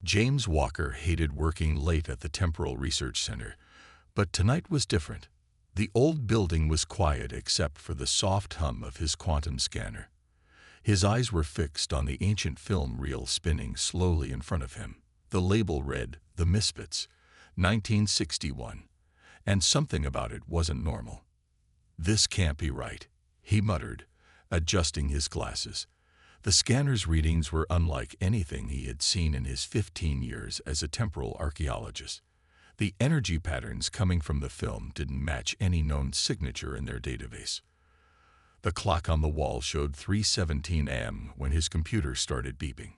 James Walker hated working late at the Temporal Research Center, but tonight was different. The old building was quiet except for the soft hum of his quantum scanner. His eyes were fixed on the ancient film reel spinning slowly in front of him. The label read, "The Misfits, 1961," and something about it wasn't normal. "This can't be right," he muttered, adjusting his glasses. The scanner's readings were unlike anything he had seen in his 15 years as a temporal archaeologist. The energy patterns coming from the film didn't match any known signature in their database. The clock on the wall showed 3:17 a.m. when his computer started beeping.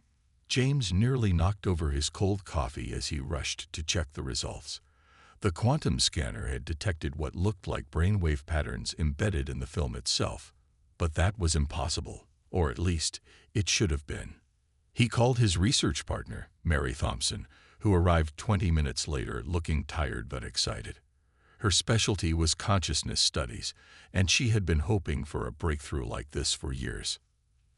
James nearly knocked over his cold coffee as he rushed to check the results. The quantum scanner had detected what looked like brainwave patterns embedded in the film itself, but that was impossible, or at least it should have been. He called his research partner, Mary Thompson, who arrived 20 minutes later looking tired but excited. Her specialty was consciousness studies, and she had been hoping for a breakthrough like this for years.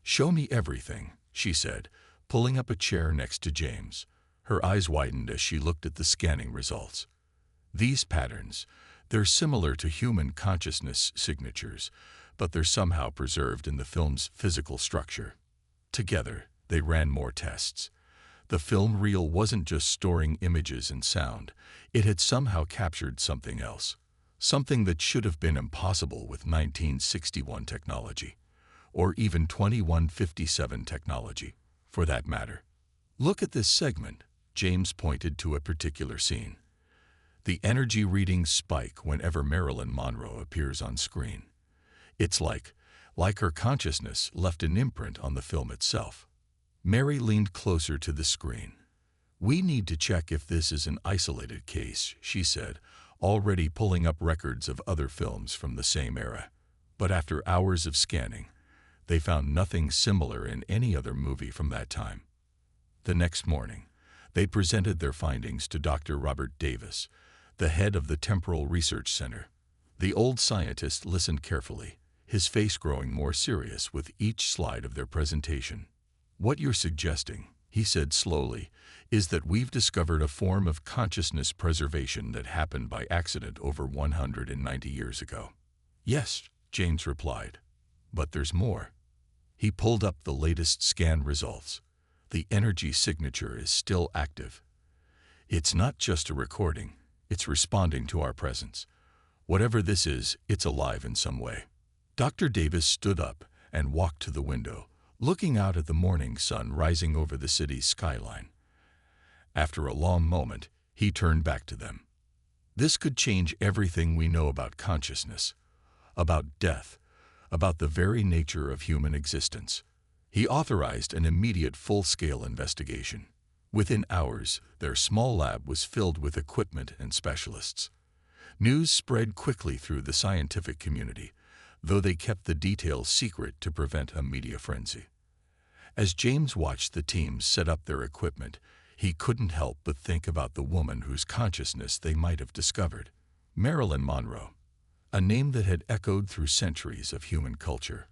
"Show me everything," she said, pulling up a chair next to James. Her eyes widened as she looked at the scanning results. "These patterns, they're similar to human consciousness signatures, but they're somehow preserved in the film's physical structure." Together, they ran more tests. The film reel wasn't just storing images and sound. It had somehow captured something else. Something that should have been impossible with 1961 technology. Or even 2157 technology, for that matter. "Look at this segment," James pointed to a particular scene. The energy readings spike whenever Marilyn Monroe appears on screen. It's like her consciousness left an imprint on the film itself. Mary leaned closer to the screen. "We need to check if this is an isolated case," she said, already pulling up records of other films from the same era. But after hours of scanning, they found nothing similar in any other movie from that time. The next morning, they presented their findings to Dr. Robert Davis, the head of the Temporal Research Center. The old scientist listened carefully, his face growing more serious with each slide of their presentation. "What you're suggesting," he said slowly, "is that we've discovered a form of consciousness preservation that happened by accident over 190 years ago." "Yes," James replied, "but there's more." He pulled up the latest scan results. The energy signature is still active. "It's not just a recording, it's responding to our presence. Whatever this is, it's alive in some way." Dr. Davis stood up and walked to the window, looking out at the morning sun rising over the city's skyline. After a long moment, he turned back to them. "This could change everything we know about consciousness, about death, about the very nature of human existence." He authorized an immediate full-scale investigation. Within hours, their small lab was filled with equipment and specialists. News spread quickly through the scientific community, though they kept the details secret to prevent a media frenzy. As James watched the teams set up their equipment, he couldn't help but think about the woman whose consciousness they might have discovered. Marilyn Monroe, a name that had echoed through centuries of human culture.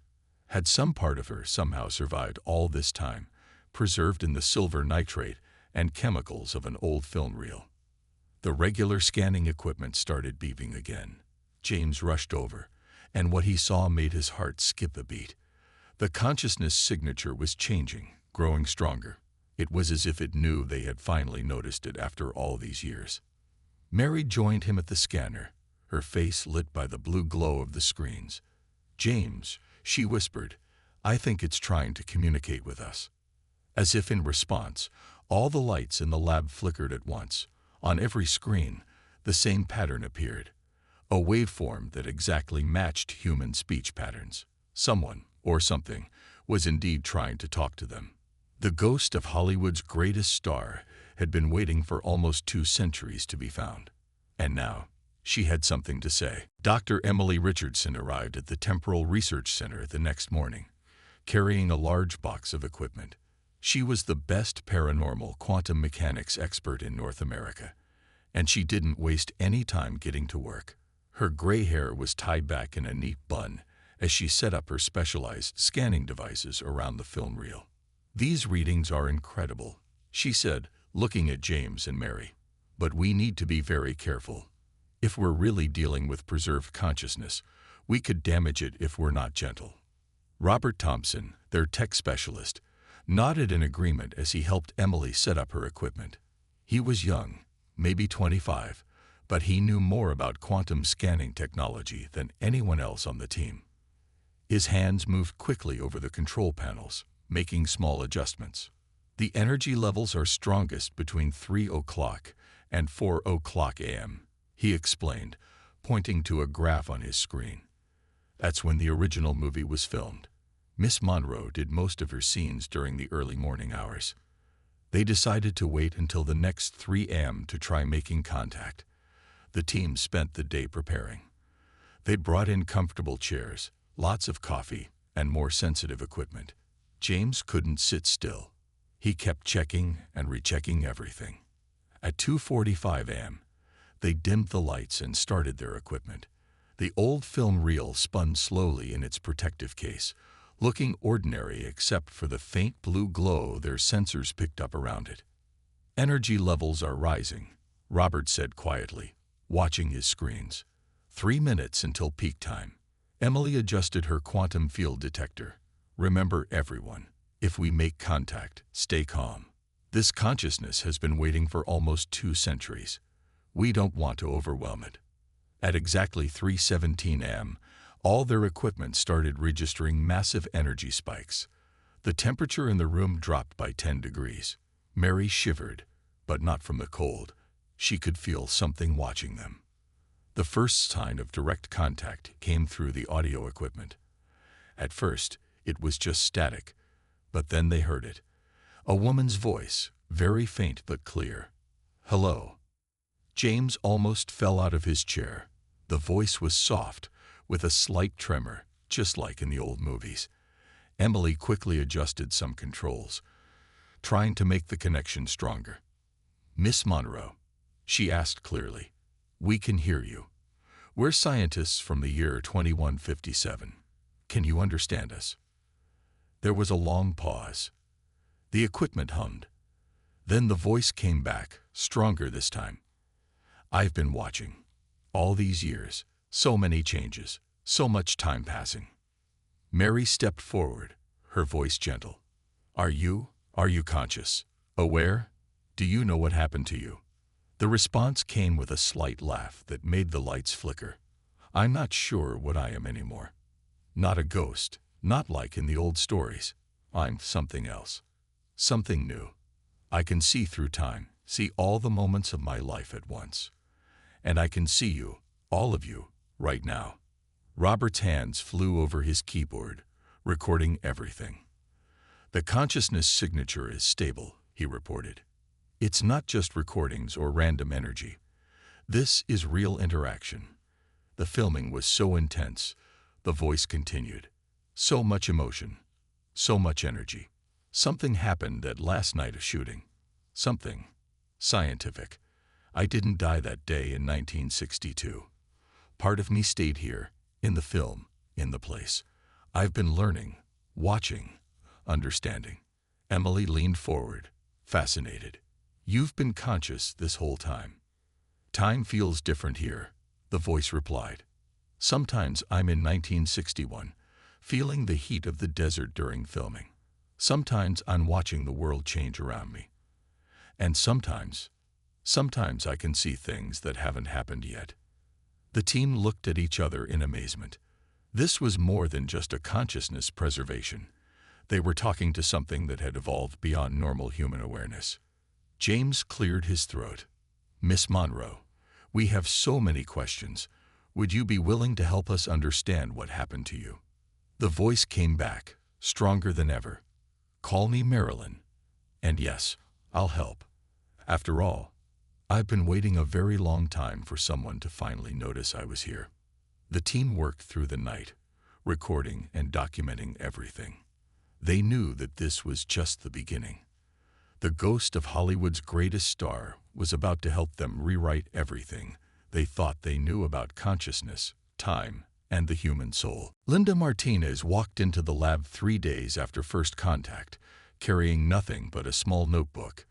Had some part of her somehow survived all this time, preserved in the silver nitrate and chemicals of an old film reel? The regular scanning equipment started beeping again. James rushed over, and what he saw made his heart skip a beat. The consciousness signature was changing, growing stronger. It was as if it knew they had finally noticed it after all these years. Mary joined him at the scanner, her face lit by the blue glow of the screens. "James," she whispered, "I think it's trying to communicate with us." As if in response, all the lights in the lab flickered at once. On every screen, the same pattern appeared. A waveform that exactly matched human speech patterns. Someone, or something, was indeed trying to talk to them. The ghost of Hollywood's greatest star had been waiting for almost 2 centuries to be found. And now, she had something to say. Dr. Emily Richardson arrived at the Temporal Research Center the next morning, carrying a large box of equipment. She was the best paranormal quantum mechanics expert in North America, and she didn't waste any time getting to work. Her gray hair was tied back in a neat bun as she set up her specialized scanning devices around the film reel. "These readings are incredible," she said, looking at James and Mary. "But we need to be very careful. If we're really dealing with preserved consciousness, we could damage it if we're not gentle." Robert Thompson, their tech specialist, nodded in agreement as he helped Emily set up her equipment. He was young, maybe 25, but he knew more about quantum scanning technology than anyone else on the team. His hands moved quickly over the control panels, making small adjustments. "The energy levels are strongest between 3 o'clock and 4 o'clock a.m., he explained, pointing to a graph on his screen. "That's when the original movie was filmed. Miss Monroe did most of her scenes during the early morning hours. They decided to wait until the next 3 a.m. to try making contact. The team spent the day preparing. They'd brought in comfortable chairs, lots of coffee, and more sensitive equipment. James couldn't sit still. He kept checking and rechecking everything. At 2:45 a.m., they dimmed the lights and started their equipment. The old film reel spun slowly in its protective case, looking ordinary except for the faint blue glow their sensors picked up around it. "Energy levels are rising," Robert said quietly, watching his screens. 3 minutes until peak time. Emily adjusted her quantum field detector. "Remember, everyone, if we make contact, stay calm. This consciousness has been waiting for almost 2 centuries. We don't want to overwhelm it." At exactly 3:17 a.m., all their equipment started registering massive energy spikes. The temperature in the room dropped by 10 degrees. Mary shivered, but not from the cold. She could feel something watching them. The first sign of direct contact came through the audio equipment. At first, it was just static, but then they heard it. A woman's voice, very faint but clear. "Hello." James almost fell out of his chair. The voice was soft, with a slight tremor, just like in the old movies. Emily quickly adjusted some controls, trying to make the connection stronger. "Miss Monroe," she asked clearly, "we can hear you. We're scientists from the year 2157. Can you understand us?" There was a long pause. The equipment hummed. Then the voice came back, stronger this time. "I've been watching. All these years, so many changes, so much time passing." Mary stepped forward, her voice gentle. Are you conscious? Aware? Do you know what happened to you?" The response came with a slight laugh that made the lights flicker. "I'm not sure what I am anymore. Not a ghost, not like in the old stories. I'm something else. Something new. I can see through time, see all the moments of my life at once. And I can see you, all of you, right now." Robert's hands flew over his keyboard, recording everything. "The consciousness signature is stable," he reported. "It's not just recordings or random energy. This is real interaction." The filming was so intense, the voice continued. "So much emotion, so much energy. Something happened that last night of shooting. Something scientific. I didn't die that day in 1962. Part of me stayed here, in the film, in the place. I've been learning, watching, understanding." Emily leaned forward, fascinated. "You've been conscious this whole time." "Time feels different here," the voice replied. "Sometimes I'm in 1961, feeling the heat of the desert during filming. Sometimes I'm watching the world change around me. And sometimes I can see things that haven't happened yet." The team looked at each other in amazement. This was more than just a consciousness preservation. They were talking to something that had evolved beyond normal human awareness. James cleared his throat. "Miss Monroe, we have so many questions. Would you be willing to help us understand what happened to you?" The voice came back, stronger than ever. "Call me Marilyn. And yes, I'll help. After all, I've been waiting a very long time for someone to finally notice I was here." The team worked through the night, recording and documenting everything. They knew that this was just the beginning. The ghost of Hollywood's greatest star was about to help them rewrite everything they thought they knew about consciousness, time, and the human soul. Linda Martinez walked into the lab 3 days after first contact, carrying nothing but a small notebook.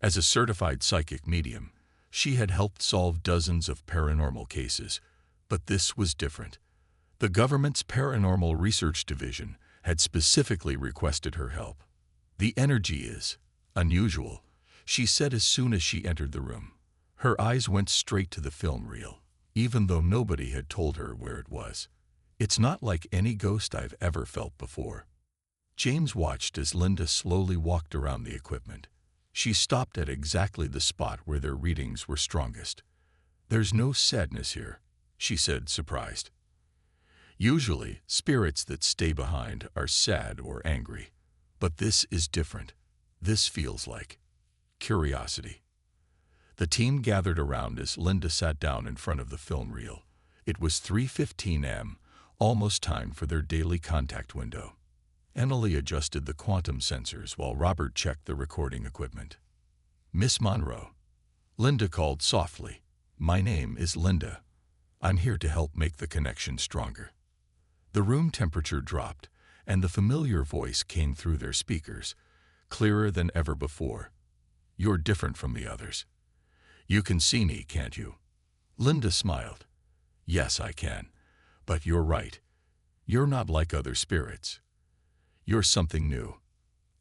As a certified psychic medium, she had helped solve dozens of paranormal cases, but this was different. The government's Paranormal Research Division had specifically requested her help. "The energy is unusual," she said as soon as she entered the room. Her eyes went straight to the film reel, even though nobody had told her where it was. "It's not like any ghost I've ever felt before." James watched as Linda slowly walked around the equipment. She stopped at exactly the spot where their readings were strongest. "There's no sadness here," she said, surprised. "Usually, spirits that stay behind are sad or angry, but this is different. This feels like curiosity." The team gathered around as Linda sat down in front of the film reel. It was 3:15 a.m., almost time for their daily contact window. Emily adjusted the quantum sensors while Robert checked the recording equipment. "Miss Monroe," Linda called softly. "My name is Linda. I'm here to help make the connection stronger." The room temperature dropped, and the familiar voice came through their speakers, clearer than ever before. "You're different from the others. You can see me, can't you?" Linda smiled. "Yes, I can. But you're right. You're not like other spirits. You're something new."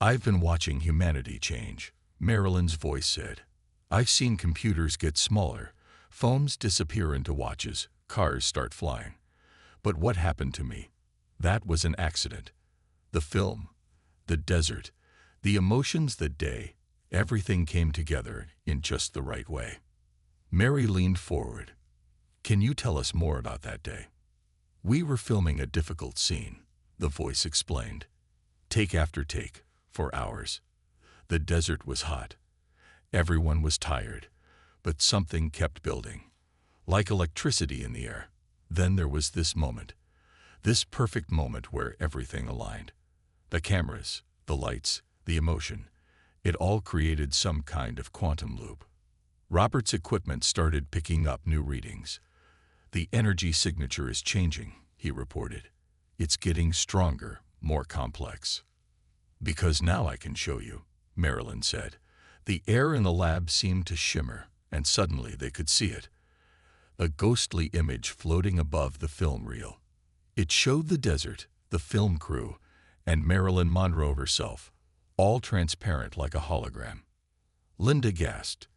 "I've been watching humanity change," Marilyn's voice said. "I've seen computers get smaller, phones disappear into watches, cars start flying. But what happened to me? That was an accident. The film, the desert, the emotions that day, everything came together in just the right way." Mary leaned forward. "Can you tell us more about that day?" "We were filming a difficult scene," the voice explained. "Take after take, for hours. The desert was hot. Everyone was tired, but something kept building, like electricity in the air. Then there was this moment, this perfect moment where everything aligned. The cameras, the lights, the emotion. It all created some kind of quantum loop." Robert's equipment started picking up new readings. "The energy signature is changing," he reported. "It's getting stronger, more complex." "Because now I can show you," Marilyn said. The air in the lab seemed to shimmer, and suddenly they could see it. A ghostly image floating above the film reel. It showed the desert, the film crew, and Marilyn Monroe herself, all transparent like a hologram. Linda gasped.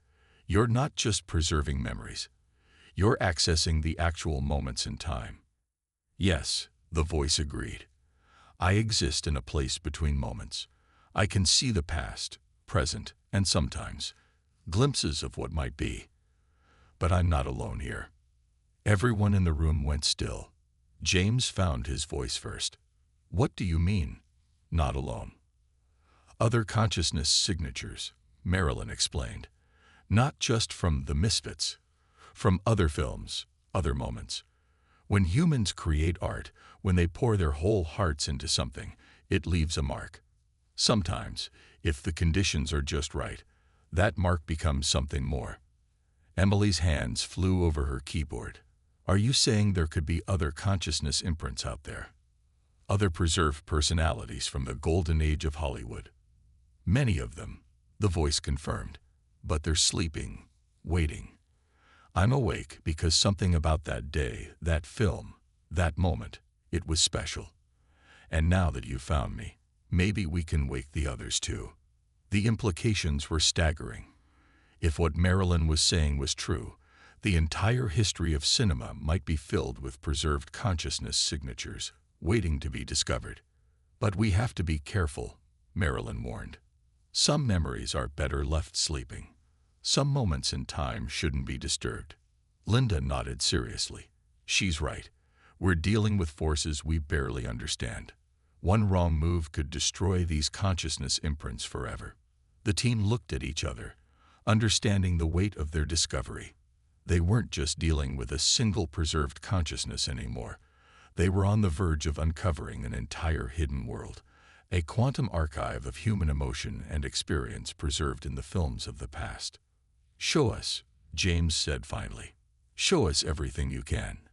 "You're not just preserving memories. You're accessing the actual moments in time." "Yes," the voice agreed. "I exist in a place between moments. I can see the past, present, and sometimes glimpses of what might be. But I'm not alone here." Everyone in the room went still. James found his voice first. "What do you mean, not alone?" "Other consciousness signatures," Marilyn explained. "Not just from the Misfits, from other films, other moments. When humans create art, when they pour their whole hearts into something, it leaves a mark. Sometimes, if the conditions are just right, that mark becomes something more." Emily's hands flew over her keyboard. "Are you saying there could be other consciousness imprints out there? Other preserved personalities from the golden age of Hollywood?" "Many of them," the voice confirmed. "But they're sleeping, waiting. I'm awake because something about that day, that film, that moment, it was special. And now that you found me, maybe we can wake the others too." The implications were staggering. If what Marilyn was saying was true, the entire history of cinema might be filled with preserved consciousness signatures, waiting to be discovered. "But we have to be careful," Marilyn warned. "Some memories are better left sleeping. Some moments in time shouldn't be disturbed." Linda nodded seriously. "She's right. We're dealing with forces we barely understand. One wrong move could destroy these consciousness imprints forever." The team looked at each other, understanding the weight of their discovery. They weren't just dealing with a single preserved consciousness anymore. They were on the verge of uncovering an entire hidden world, a quantum archive of human emotion and experience preserved in the films of the past. "Show us," James said finally. "Show us everything you can.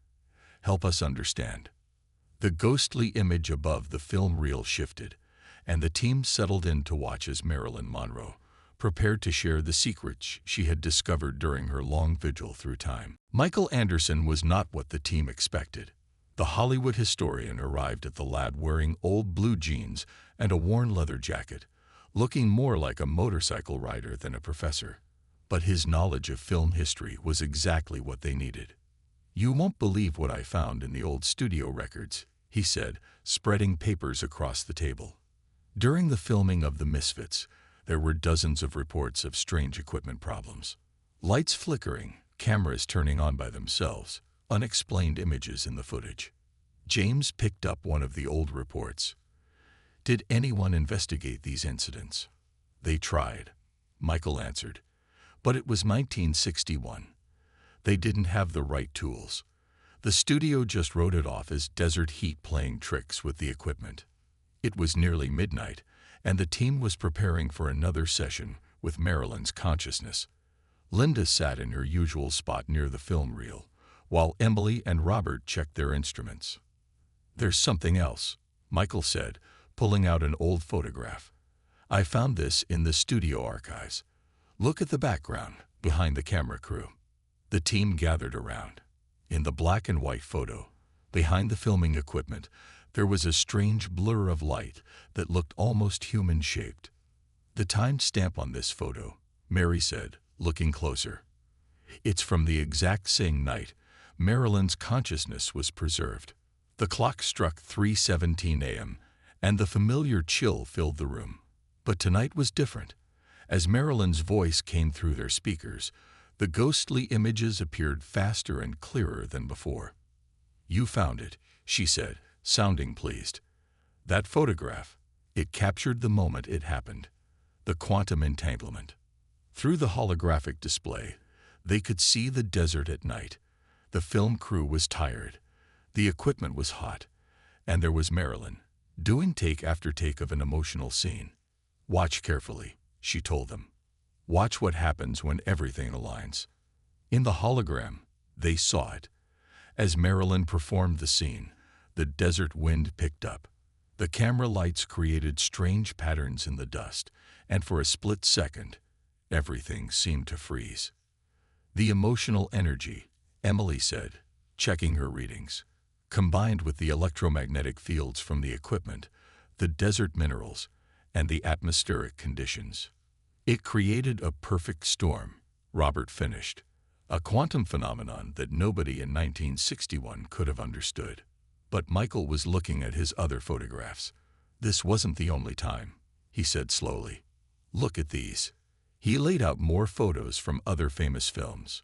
Help us understand." The ghostly image above the film reel shifted, and the team settled in to watch as Marilyn Monroe, prepared to share the secrets she had discovered during her long vigil through time. Michael Anderson was not what the team expected. The Hollywood historian arrived at the lab wearing old blue jeans and a worn leather jacket, looking more like a motorcycle rider than a professor. But his knowledge of film history was exactly what they needed. "You won't believe what I found in the old studio records," he said, spreading papers across the table. During the filming of the Misfits, there were dozens of reports of strange equipment problems. Lights flickering, cameras turning on by themselves, unexplained images in the footage. James picked up one of the old reports. "Did anyone investigate these incidents?" "They tried," Michael answered. "But it was 1961. They didn't have the right tools. The studio just wrote it off as desert heat playing tricks with the equipment." It was nearly midnight, and the team was preparing for another session with Marilyn's consciousness. Linda sat in her usual spot near the film reel, while Emily and Robert checked their instruments. "There's something else," Michael said, pulling out an old photograph. "I found this in the studio archives. Look at the background, behind the camera crew." The team gathered around. In the black and white photo, behind the filming equipment, there was a strange blur of light that looked almost human-shaped. "The time stamp on this photo," Mary said, looking closer. "It's from the exact same night Marilyn's consciousness was preserved." The clock struck 3:17 a.m., and the familiar chill filled the room. But tonight was different. As Marilyn's voice came through their speakers, the ghostly images appeared faster and clearer than before. "You found it," she said, sounding pleased. "That photograph, it captured the moment it happened, the quantum entanglement." Through the holographic display, they could see the desert at night. The film crew was tired, the equipment was hot, and there was Marilyn, doing take after take of an emotional scene. "Watch carefully," she told them. "Watch what happens when everything aligns." In the hologram, they saw it. As Marilyn performed the scene, the desert wind picked up. The camera lights created strange patterns in the dust, and for a split second, everything seemed to freeze. "The emotional energy," Emily said, checking her readings, "combined with the electromagnetic fields from the equipment, the desert minerals, and the atmospheric conditions. It created a perfect storm," Robert finished, "a quantum phenomenon that nobody in 1961 could have understood." But Michael was looking at his other photographs. "This wasn't the only time," he said slowly. "Look at these." He laid out more photos from other famous films.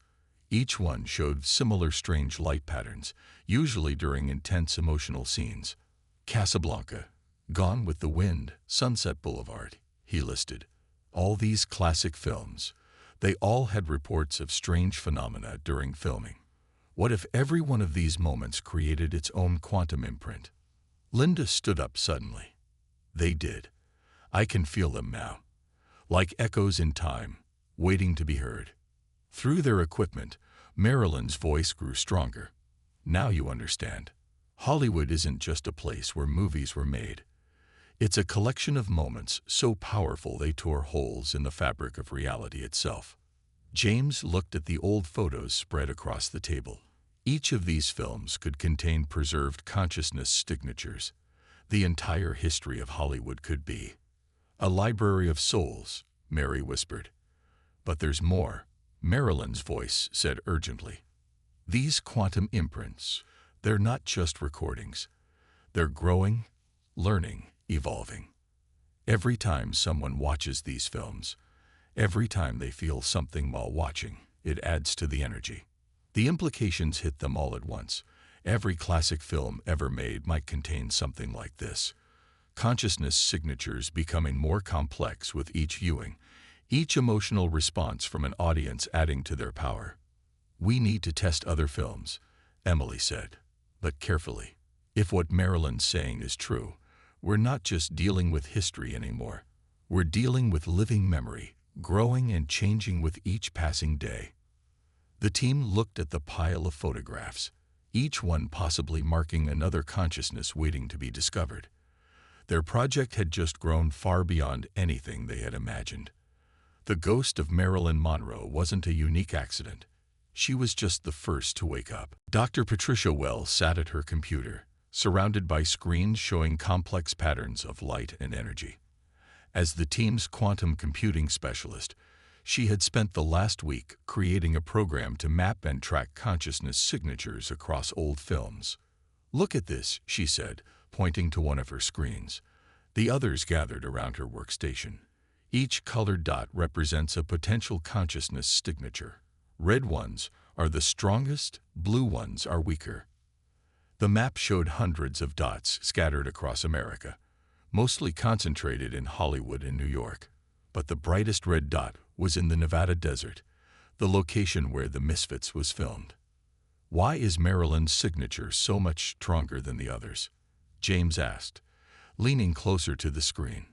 Each one showed similar strange light patterns, usually during intense emotional scenes. "Casablanca, Gone with the Wind, Sunset Boulevard," he listed. All these classic films, they all had reports of strange phenomena during filming. What if every one of these moments created its own quantum imprint? Linda stood up suddenly. "They did. I can feel them now. Like echoes in time, waiting to be heard." Through their equipment, Marilyn's voice grew stronger. "Now you understand. Hollywood isn't just a place where movies were made. It's a collection of moments so powerful they tore holes in the fabric of reality itself." James looked at the old photos spread across the table. Each of these films could contain preserved consciousness signatures. The entire history of Hollywood could be a library of souls, Mary whispered. "But there's more," Marilyn's voice said urgently. "These quantum imprints, they're not just recordings. They're growing, learning, evolving. Every time someone watches these films, every time they feel something while watching, it adds to the energy." The implications hit them all at once. Every classic film ever made might contain something like this. Consciousness signatures becoming more complex with each viewing, each emotional response from an audience adding to their power. "We need to test other films," Emily said, "but carefully. If what Marilyn's saying is true, we're not just dealing with history anymore. We're dealing with living memory, growing and changing with each passing day." The team looked at the pile of photographs, each one possibly marking another consciousness waiting to be discovered. Their project had just grown far beyond anything they had imagined. The ghost of Marilyn Monroe wasn't a unique accident. She was just the first to wake up. Dr. Patricia Wells sat at her computer, surrounded by screens showing complex patterns of light and energy. As the team's quantum computing specialist, she had spent the last week creating a program to map and track consciousness signatures across old films. "Look at this," she said, pointing to one of her screens. The others gathered around her workstation. Each colored dot represents a potential consciousness signature. Red ones are the strongest, blue ones are weaker. The map showed hundreds of dots scattered across America, mostly concentrated in Hollywood and New York. But the brightest red dot was in the Nevada desert, the location where the Misfits was filmed. "Why is Marilyn's signature so much stronger than the others?" James asked, leaning closer to the screen.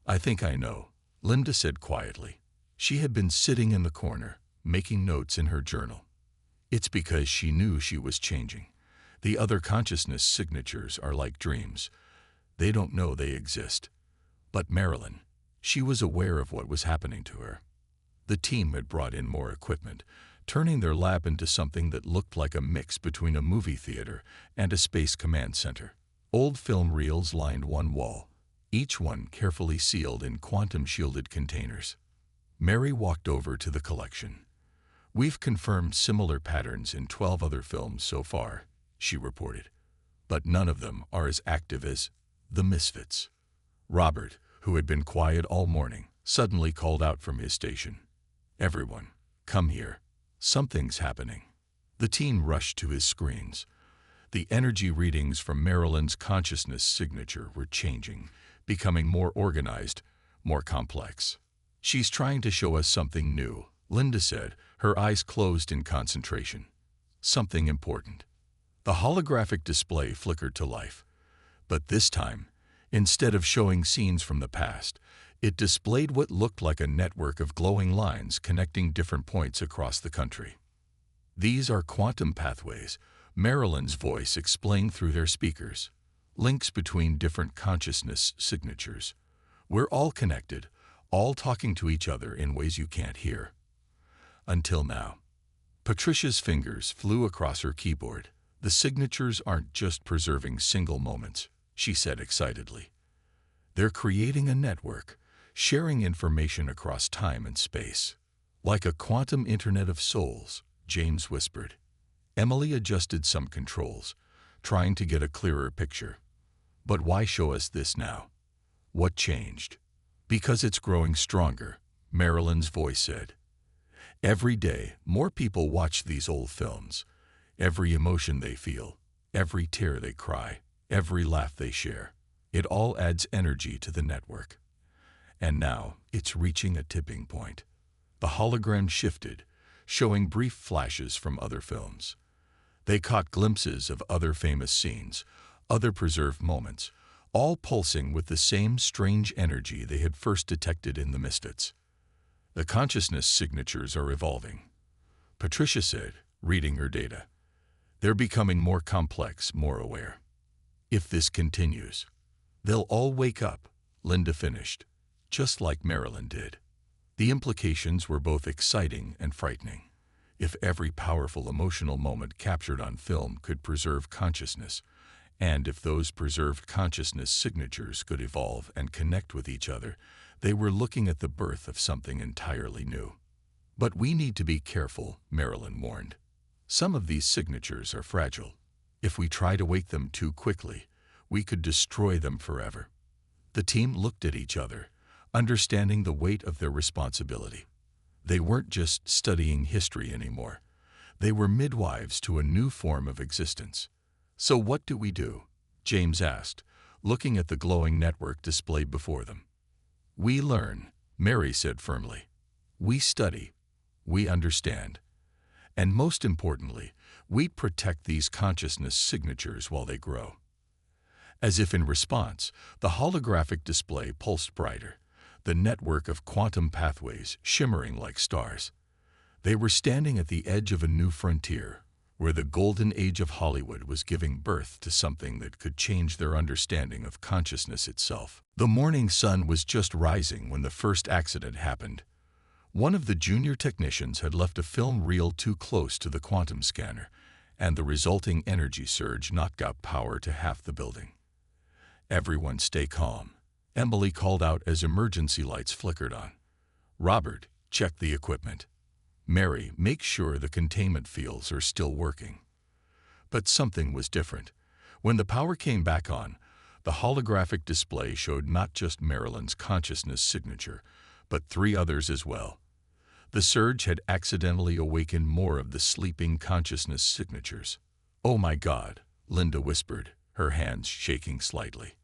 "I think I know," Linda said quietly. She had been sitting in the corner, making notes in her journal. "It's because she knew she was changing. The other consciousness signatures are like dreams. They don't know they exist. But Marilyn, she was aware of what was happening to her." The team had brought in more equipment, turning their lab into something that looked like a mix between a movie theater and a space command center. Old film reels lined one wall, each one carefully sealed in quantum-shielded containers. Mary walked over to the collection. "We've confirmed similar patterns in 12 other films so far," she reported. "But none of them are as active as the Misfits." Robert, who had been quiet all morning, suddenly called out from his station. "Everyone, come here. Something's happening." The team rushed to his screens. The energy readings from Marilyn's consciousness signature were changing, becoming more organized, more complex. "She's trying to show us something new," Linda said, her eyes closed in concentration. "Something important." The holographic display flickered to life. But this time, instead of showing scenes from the past, it displayed what looked like a network of glowing lines connecting different points across the country. "These are quantum pathways," Marilyn's voice explained through their speakers. "Links between different consciousness signatures. We're all connected, all talking to each other in ways you can't hear." Until now. Patricia's fingers flew across her keyboard. "The signatures aren't just preserving single moments," she said excitedly. "They're creating a network, sharing information across time and space. Like a quantum internet of souls," James whispered. Emily adjusted some controls, trying to get a clearer picture. "But why show us this now? What changed?" "Because it's growing stronger," Marilyn's voice said. "Every day, more people watch these old films. Every emotion they feel, every tear they cry, every laugh they share. It all adds energy to the network. And now it's reaching a tipping point." The hologram shifted, showing brief flashes from other films. They caught glimpses of other famous scenes, other preserved moments, all pulsing with the same strange energy they had first detected in the Misfits. "The consciousness signatures are evolving," Patricia said, reading her data. "They're becoming more complex, more aware. If this continues, they'll all wake up," Linda finished, "just like Marilyn did." The implications were both exciting and frightening. If every powerful emotional moment captured on film could preserve consciousness, and if those preserved consciousness signatures could evolve and connect with each other, they were looking at the birth of something entirely new. "But we need to be careful," Marilyn warned. "Some of these signatures are fragile. If we try to wake them too quickly, we could destroy them forever." The team looked at each other, understanding the weight of their responsibility. They weren't just studying history anymore. They were midwives to a new form of existence. "So what do we do?" James asked, looking at the glowing network displayed before them. "We learn," Mary said firmly. "We study. We understand. And most importantly, we protect these consciousness signatures while they grow." As if in response, the holographic display pulsed brighter, the network of quantum pathways shimmering like stars. They were standing at the edge of a new frontier, where the golden age of Hollywood was giving birth to something that could change their understanding of consciousness itself. The morning sun was just rising when the first accident happened. One of the junior technicians had left a film reel too close to the quantum scanner, and the resulting energy surge knocked out power to half the building. "Everyone stay calm," Emily called out as emergency lights flickered on. "Robert, check the equipment. Mary, make sure the containment fields are still working." But something was different. When the power came back on, the holographic display showed not just Marilyn's consciousness signature, but 3 others as well. The surge had accidentally awakened more of the sleeping consciousness signatures. "Oh my God," Linda whispered, her hands shaking slightly.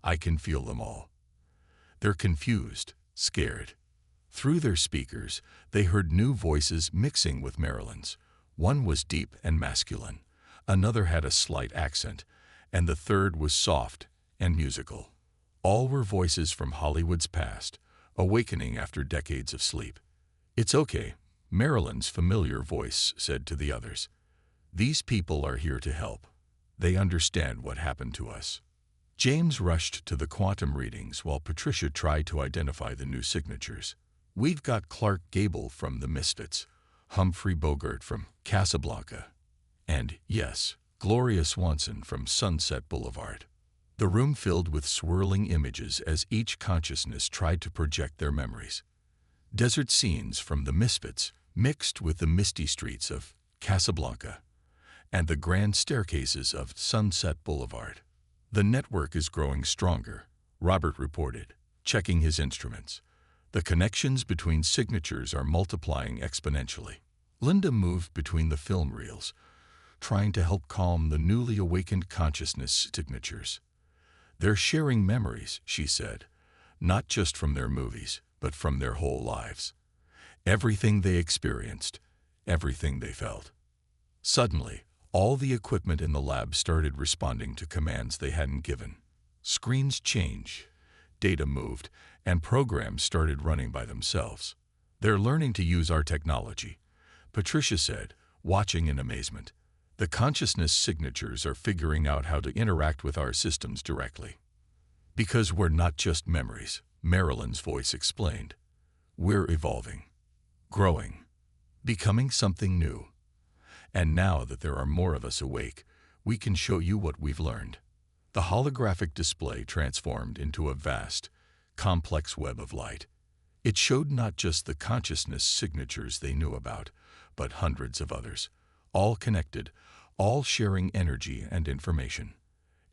"I can feel them all. They're confused, scared." Through their speakers, they heard new voices mixing with Marilyn's. One was deep and masculine, another had a slight accent, and the third was soft and musical. All were voices from Hollywood's past, awakening after decades of sleep. "It's okay," Marilyn's familiar voice said to the others. "These people are here to help. They understand what happened to us." James rushed to the quantum readings while Patricia tried to identify the new signatures. "We've got Clark Gable from the Misfits, Humphrey Bogart from Casablanca, and, yes, Gloria Swanson from Sunset Boulevard." The room filled with swirling images as each consciousness tried to project their memories. Desert scenes from the Misfits mixed with the misty streets of Casablanca and the grand staircases of Sunset Boulevard. "The network is growing stronger," Robert reported, checking his instruments. "The connections between signatures are multiplying exponentially." Linda moved between the film reels, trying to help calm the newly awakened consciousness signatures. "They're sharing memories," she said, "not just from their movies, but from their whole lives. Everything they experienced, everything they felt." Suddenly, all the equipment in the lab started responding to commands they hadn't given. Screens changed, data moved, and programs started running by themselves. "They're learning to use our technology," Patricia said, watching in amazement. "The consciousness signatures are figuring out how to interact with our systems directly." "Because we're not just memories," Marilyn's voice explained. "We're evolving, growing, becoming something new. And now that there are more of us awake, we can show you what we've learned." The holographic display transformed into a vast, complex web of light. It showed not just the consciousness signatures they knew about, but hundreds of others, all connected, all sharing energy and information.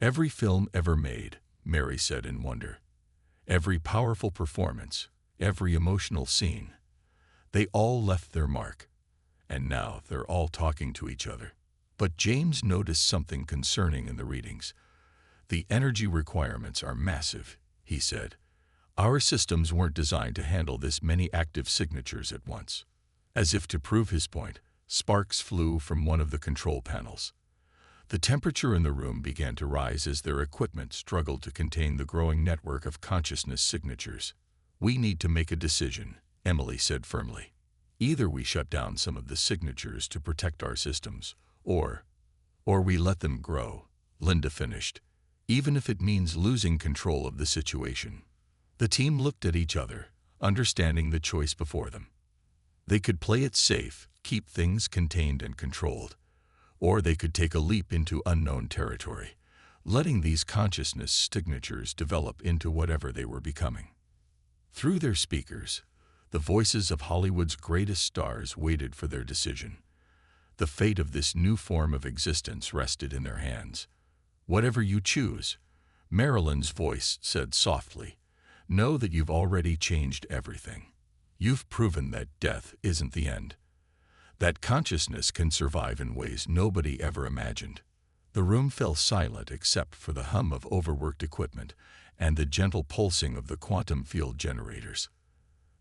"Every film ever made," Mary said in wonder. "Every powerful performance, every emotional scene. They all left their mark. And now they're all talking to each other." But James noticed something concerning in the readings. "The energy requirements are massive," he said. "Our systems weren't designed to handle this many active signatures at once." As if to prove his point, sparks flew from one of the control panels. The temperature in the room began to rise as their equipment struggled to contain the growing network of consciousness signatures. "We need to make a decision," Emily said firmly. "Either we shut down some of the signatures to protect our systems, or we let them grow," Linda finished, "even if it means losing control of the situation." The team looked at each other, understanding the choice before them. They could play it safe, keep things contained and controlled, or they could take a leap into unknown territory, letting these consciousness signatures develop into whatever they were becoming. Through their speakers, the voices of Hollywood's greatest stars waited for their decision. The fate of this new form of existence rested in their hands. "Whatever you choose," Marilyn's voice said softly, "know that you've already changed everything. You've proven that death isn't the end, that consciousness can survive in ways nobody ever imagined." The room fell silent except for the hum of overworked equipment and the gentle pulsing of the quantum field generators.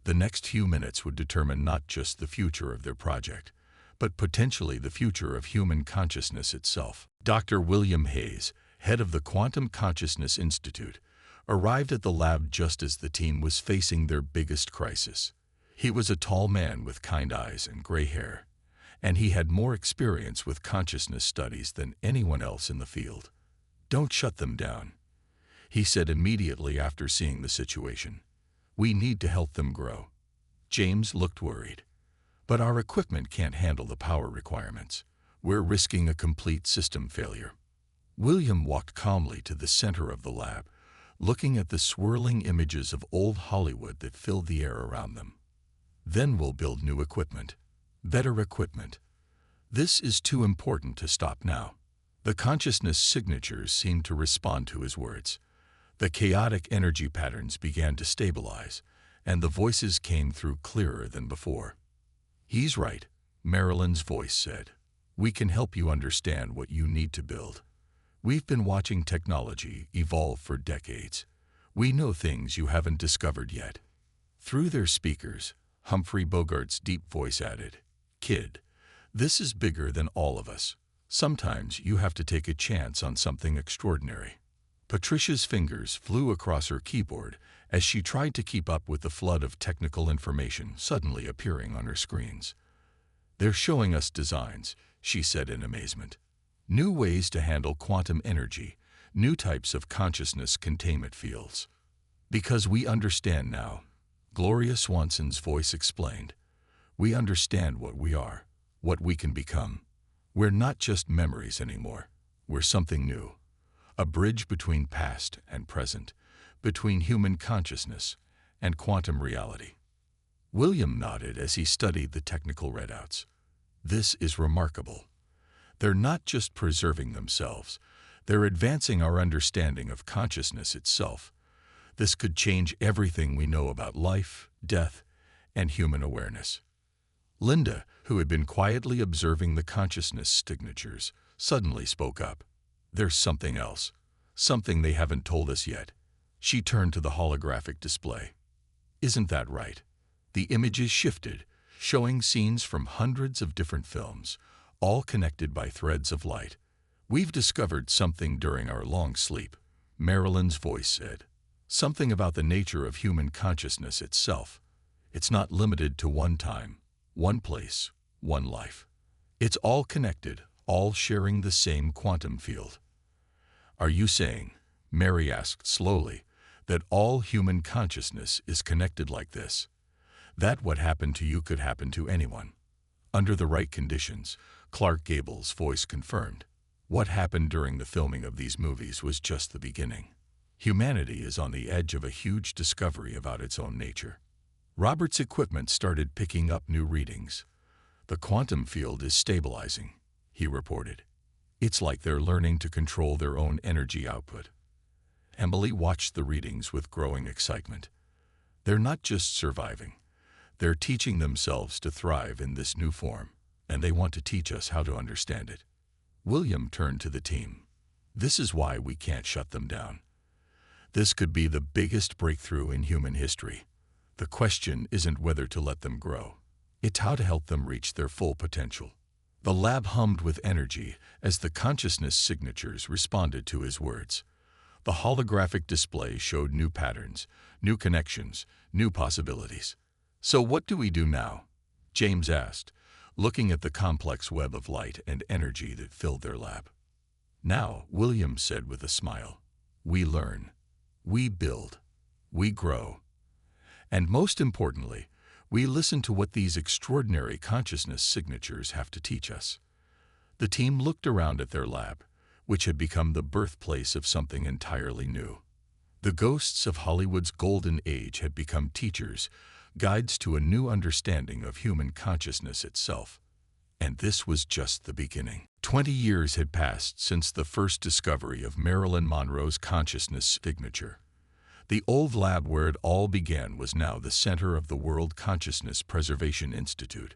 The next few minutes would determine not just the future of their project, but potentially the future of human consciousness itself. Dr. William Hayes, head of the Quantum Consciousness Institute, arrived at the lab just as the team was facing their biggest crisis. He was a tall man with kind eyes and gray hair, and he had more experience with consciousness studies than anyone else in the field. "Don't shut them down," he said immediately after seeing the situation. "We need to help them grow." James looked worried. But our equipment can't handle the power requirements. We're risking a complete system failure. William walked calmly to the center of the lab, looking at the swirling images of old Hollywood that filled the air around them. Then we'll build new equipment. Better equipment. This is too important to stop now. The consciousness signatures seemed to respond to his words. The chaotic energy patterns began to stabilize, and the voices came through clearer than before. "He's right," Marilyn's voice said. "We can help you understand what you need to build. We've been watching technology evolve for decades. We know things you haven't discovered yet." Through their speakers, Humphrey Bogart's deep voice added, "Kid, this is bigger than all of us. Sometimes you have to take a chance on something extraordinary." Patricia's fingers flew across her keyboard as she tried to keep up with the flood of technical information suddenly appearing on her screens. "They're showing us designs," she said in amazement. "New ways to handle quantum energy, new types of consciousness containment fields. Because we understand now," Gloria Swanson's voice explained. "We understand what we are, what we can become. We're not just memories anymore. We're something new. A bridge between past and present, between human consciousness and quantum reality." William nodded as he studied the technical readouts. "This is remarkable. They're not just preserving themselves, they're advancing our understanding of consciousness itself. This could change everything we know about life, death, and human awareness." Linda, who had been quietly observing the consciousness signatures, suddenly spoke up. "There's something else, something they haven't told us yet." She turned to the holographic display. "Isn't that right?" The images shifted, showing scenes from hundreds of different films, all connected by threads of light. "We've discovered something during our long sleep," Marilyn's voice said. "Something about the nature of human consciousness itself. It's not limited to one time, one place, one life. It's all connected, all sharing the same quantum field." "Are you saying," Mary asked slowly, "that all human consciousness is connected like this? That what happened to you could happen to anyone?" "Under the right conditions," Clark Gable's voice confirmed. "What happened during the filming of these movies was just the beginning. Humanity is on the edge of a huge discovery about its own nature." Robert's equipment started picking up new readings. "The quantum field is stabilizing," he reported. "It's like they're learning to control their own energy output." Emily watched the readings with growing excitement. They're not just surviving. They're teaching themselves to thrive in this new form, and they want to teach us how to understand it. William turned to the team. "This is why we can't shut them down. This could be the biggest breakthrough in human history. The question isn't whether to let them grow. It's how to help them reach their full potential." The lab hummed with energy as the consciousness signatures responded to his words. The holographic display showed new patterns, new connections, new possibilities. "So what do we do now?" James asked, looking at the complex web of light and energy that filled their lab. "Now," William said with a smile, "we learn, we build, we grow. And most importantly, we listen to what these extraordinary consciousness signatures have to teach us." The team looked around at their lab, which had become the birthplace of something entirely new. The ghosts of Hollywood's golden age had become teachers, guides to a new understanding of human consciousness itself. And this was just the beginning. 20 years had passed since the first discovery of Marilyn Monroe's consciousness signature. The old lab where it all began was now the center of the World Consciousness Preservation Institute.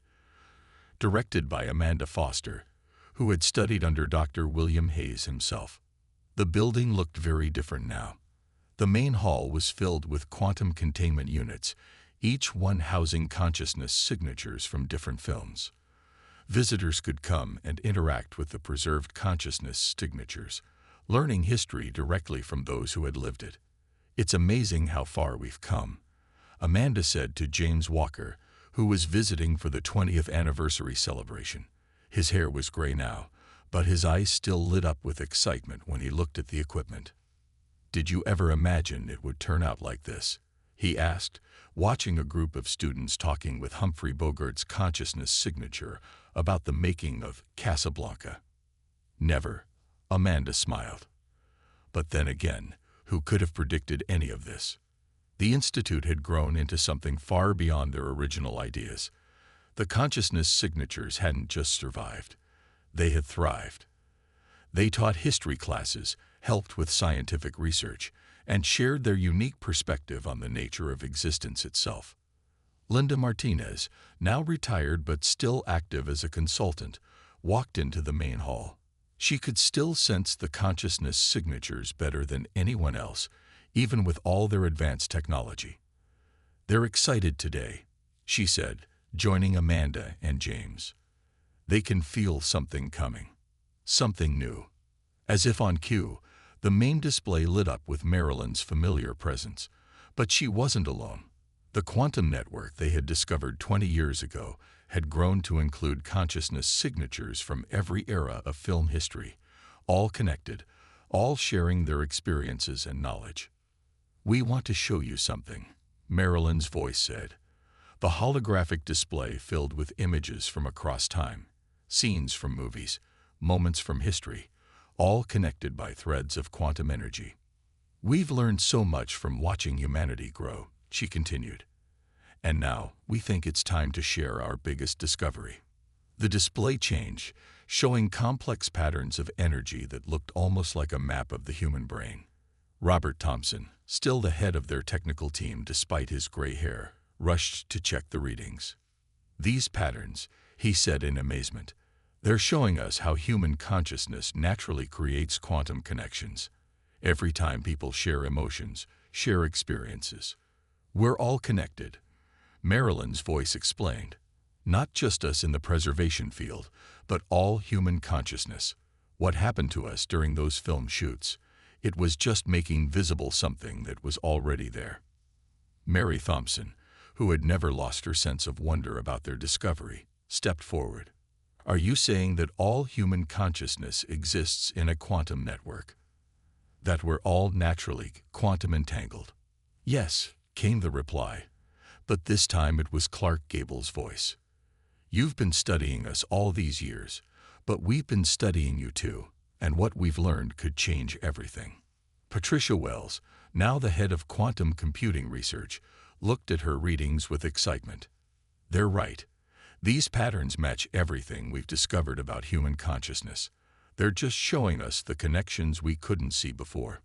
Directed by Amanda Foster, who had studied under Dr. William Hayes himself. The building looked very different now. The main hall was filled with quantum containment units, each one housing consciousness signatures from different films. Visitors could come and interact with the preserved consciousness signatures, learning history directly from those who had lived it. "It's amazing how far we've come," Amanda said to James Walker, who was visiting for the 20th anniversary celebration. His hair was gray now, but his eyes still lit up with excitement when he looked at the equipment. "Did you ever imagine it would turn out like this?" he asked, watching a group of students talking with Humphrey Bogart's consciousness signature about the making of Casablanca. Never, Amanda smiled. But then again, who could have predicted any of this? The Institute had grown into something far beyond their original ideas. The consciousness signatures hadn't just survived. They had thrived. They taught history classes, helped with scientific research, and shared their unique perspective on the nature of existence itself. Linda Martinez, now retired but still active as a consultant, walked into the main hall. She could still sense the consciousness signatures better than anyone else, even with all their advanced technology. "They're excited today," she said, joining Amanda and James. "They can feel something coming. Something new." As if on cue, the main display lit up with Marilyn's familiar presence. But she wasn't alone. The quantum network they had discovered 20 years ago had grown to include consciousness signatures from every era of film history, all connected, all sharing their experiences and knowledge. "We want to show you something," Marilyn's voice said. The holographic display filled with images from across time, scenes from movies, moments from history, all connected by threads of quantum energy. "We've learned so much from watching humanity grow," she continued. "And now we think it's time to share our biggest discovery." The display changed, showing complex patterns of energy that looked almost like a map of the human brain. Robert Thompson, still the head of their technical team despite his gray hair, rushed to check the readings. "These patterns," he said in amazement, "they're showing us how human consciousness naturally creates quantum connections. Every time people share emotions, share experiences. We're all connected." Marilyn's voice explained, "Not just us in the preservation field, but all human consciousness. What happened to us during those film shoots? It was just making visible something that was already there." Mary Thompson, who had never lost her sense of wonder about their discovery, stepped forward. "Are you saying that all human consciousness exists in a quantum network? That we're all naturally quantum entangled?" "Yes," came the reply. But this time it was Clark Gable's voice. "You've been studying us all these years, but we've been studying you too, and what we've learned could change everything." Patricia Wells, now the head of quantum computing research, looked at her readings with excitement. "They're right. These patterns match everything we've discovered about human consciousness. They're just showing us the connections we couldn't see before."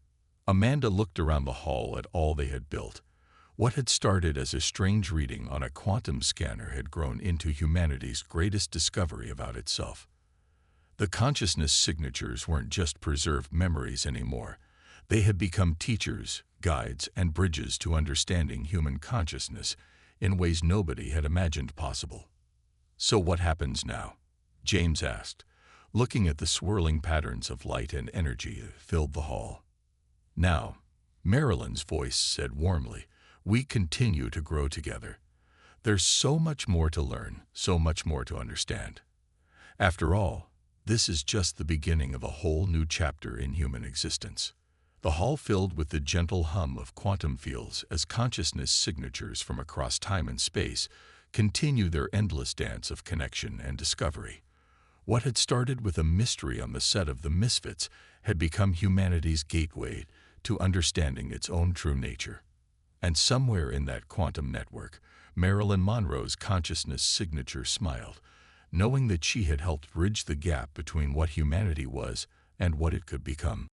Amanda looked around the hall at all they had built. What had started as a strange reading on a quantum scanner had grown into humanity's greatest discovery about itself. The consciousness signatures weren't just preserved memories anymore. They had become teachers, guides, and bridges to understanding human consciousness in ways nobody had imagined possible. "So what happens now?" James asked, looking at the swirling patterns of light and energy that filled the hall. "Now," Marilyn's voice said warmly, "we continue to grow together. There's so much more to learn, so much more to understand. After all, this is just the beginning of a whole new chapter in human existence." The hall filled with the gentle hum of quantum fields as consciousness signatures from across time and space continue their endless dance of connection and discovery. What had started with a mystery on the set of the Misfits had become humanity's gateway to understanding its own true nature. And somewhere in that quantum network, Marilyn Monroe's consciousness signature smiled, knowing that she had helped bridge the gap between what humanity was and what it could become.